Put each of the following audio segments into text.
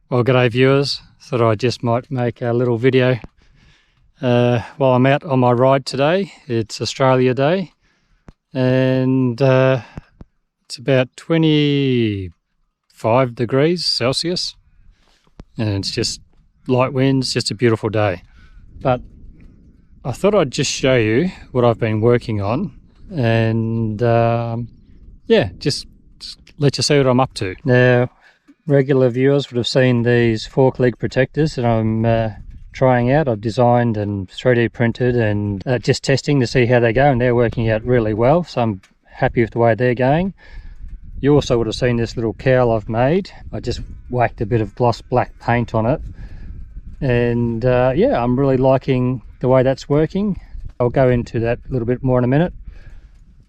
Well, g'day viewers. Thought I just might make a little video while I'm out on my ride today. It's Australia Day and it's about 25 degrees Celsius and it's just light winds, just a beautiful day. But I thought I'd just show you what I've been working on and yeah, just let you see what I'm up to. Now, regular viewers would have seen these fork leg protectors that I'm trying out. I've designed and 3D printed and just testing to see how they go, and they're working out really well, so I'm happy with the way they're going. You also would have seen this little cowl I've made. I just whacked a bit of gloss black paint on it, and yeah, I'm really liking the way that's working. I'll go into that a little bit more in a minute.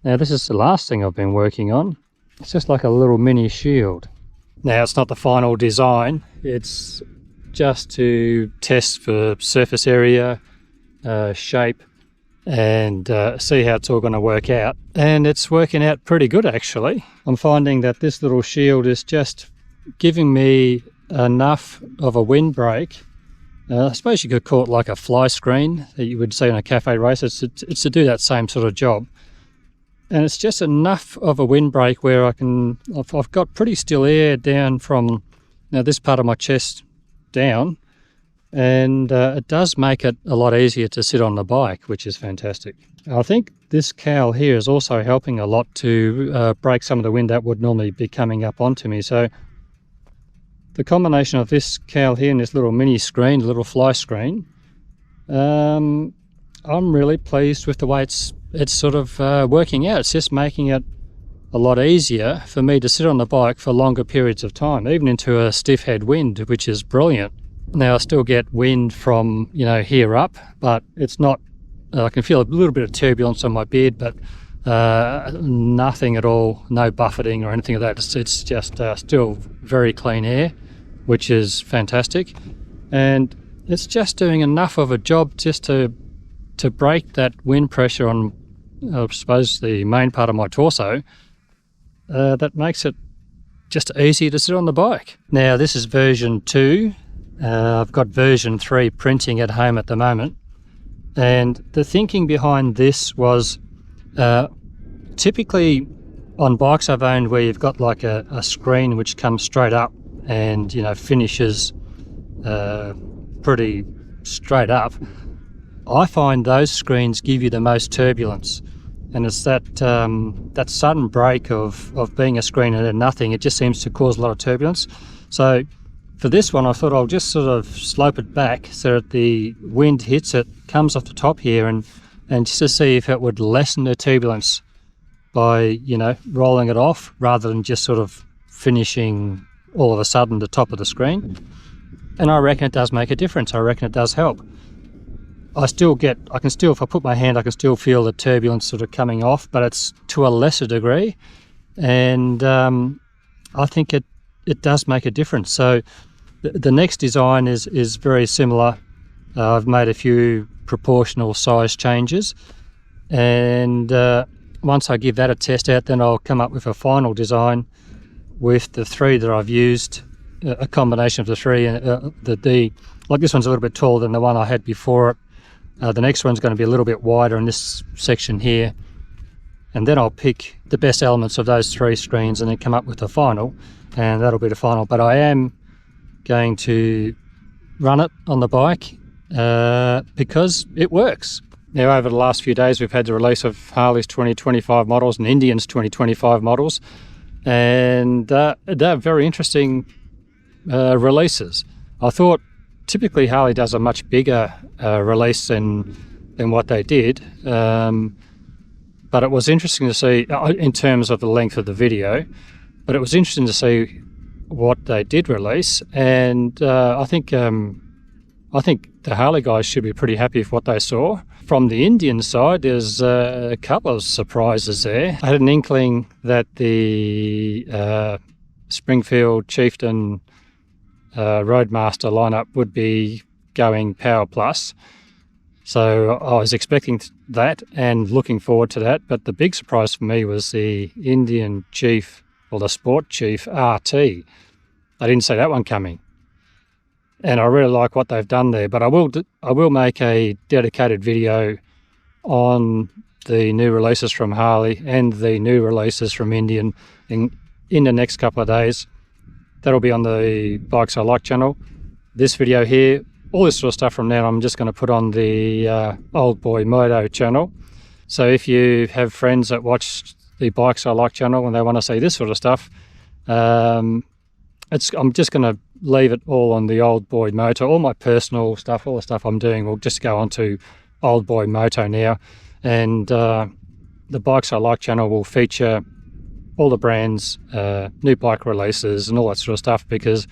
Now, this is the last thing I've been working on. It's just like a little mini shield. Now, it's not the final design, it's just to test for surface area, shape, and see how it's all going to work out. And it's working out pretty good, actually. I'm finding that this little shield is just giving me enough of a windbreak. I suppose you could call it like a fly screen that you would see on a cafe race. It's to do that same sort of job. And it's just enough of a windbreak where I've got pretty still air down from this part of my chest down, and it does make it a lot easier to sit on the bike, which is fantastic. I think this cowl here is also helping a lot to break some of the wind that would normally be coming up onto me. So the combination of this cowl here and this little mini screen, little fly screen, I'm really pleased with the way it's sort of working out. It's just making it a lot easier for me to sit on the bike for longer periods of time, even into a stiff head wind, which is brilliant. Now, I still get wind from, here up, but it's not, I can feel a little bit of turbulence on my beard, but nothing at all, no buffeting or anything like that. It's just still very clean air, which is fantastic. And it's just doing enough of a job just to break that wind pressure on, I suppose, the main part of my torso, that makes it just easier to sit on the bike. Now, this is version 2. I've got version 3 printing at home at the moment. And the thinking behind this was, typically on bikes I've owned where you've got like a screen which comes straight up and, finishes pretty straight up, I find those screens give you the most turbulence, and it's that sudden break of being a screen and then nothing. It just seems to cause a lot of turbulence. So for this one, I thought I'll just sort of slope it back so that the wind hits it, comes off the top here, and just to see if it would lessen the turbulence by rolling it off rather than just sort of finishing all of a sudden the top of the screen. And I reckon it does make a difference. I reckon it does help. I can still, if I put my hand, I can still feel the turbulence sort of coming off, but it's to a lesser degree. And I think it does make a difference. So the next design is very similar. I've made a few proportional size changes. And once I give that a test out, then I'll come up with a final design with the 3 that I've used, a combination of the 3. And like this one's a little bit taller than the one I had before it. The next one's going to be a little bit wider in this section here, and then I'll pick the best elements of those 3 screens and then come up with the final, and that'll be the final. But I am going to run it on the bike because it works. Now, over the last few days we've had the release of Harley's 2025 models and Indian's 2025 models, and they're very interesting releases. I thought typically Harley does a much bigger release than what they did, but it was interesting to see in terms of the length of the video, but it was interesting to see what they did release, and I think the Harley guys should be pretty happy with what they saw. From the Indian side, there's a couple of surprises there. I had an inkling that the Springfield Chieftain Roadmaster lineup would be going Power Plus, so I was expecting that and looking forward to that. But the big surprise for me was the Indian Chief, or the Sport Chief RT. I didn't see that one coming. and I really like what they've done there. But I will make a dedicated video on the new releases from Harley and the new releases from Indian in the next couple of days. That'll be on the Bikes I Like channel. This video here, all this sort of stuff from now I'm just going to put on the Old Boy Moto channel. So if you have friends that watch the Bikes I Like channel and they want to see this sort of stuff, I'm just going to leave it all on the Old Boy Moto. All my personal stuff, all the stuff I'm doing will just go onto Old Boy Moto now. And the Bikes I Like channel will feature all the brands, new bike releases and all that sort of stuff, because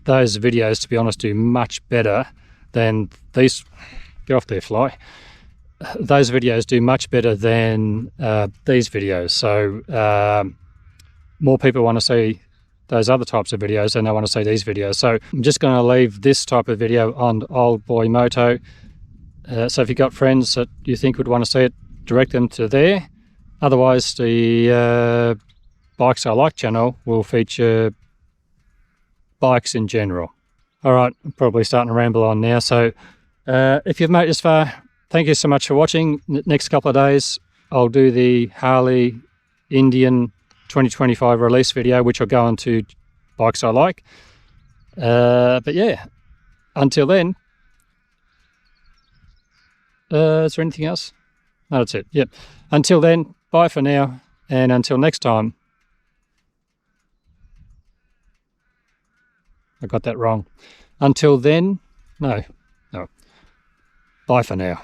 those videos, to be honest, do much better than these. Get off there, fly. Those videos do much better than these videos. So more people want to see those other types of videos than they want to see these videos. So I'm just going to leave this type of video on Old Boy Moto. So if you've got friends that you think would want to see it, direct them to there. Otherwise, the Bikes I Like channel will feature bikes in general. All right, I'm probably starting to ramble on now. So if you've made it this far, thank you so much for watching. Next couple of days, I'll do the Harley Indian 2025 release video, which will go onto Bikes I Like. But yeah, until then, is there anything else? No, that's it. Yep. Until then, bye for now. And until next time, I got that wrong. Until then, no. Bye for now.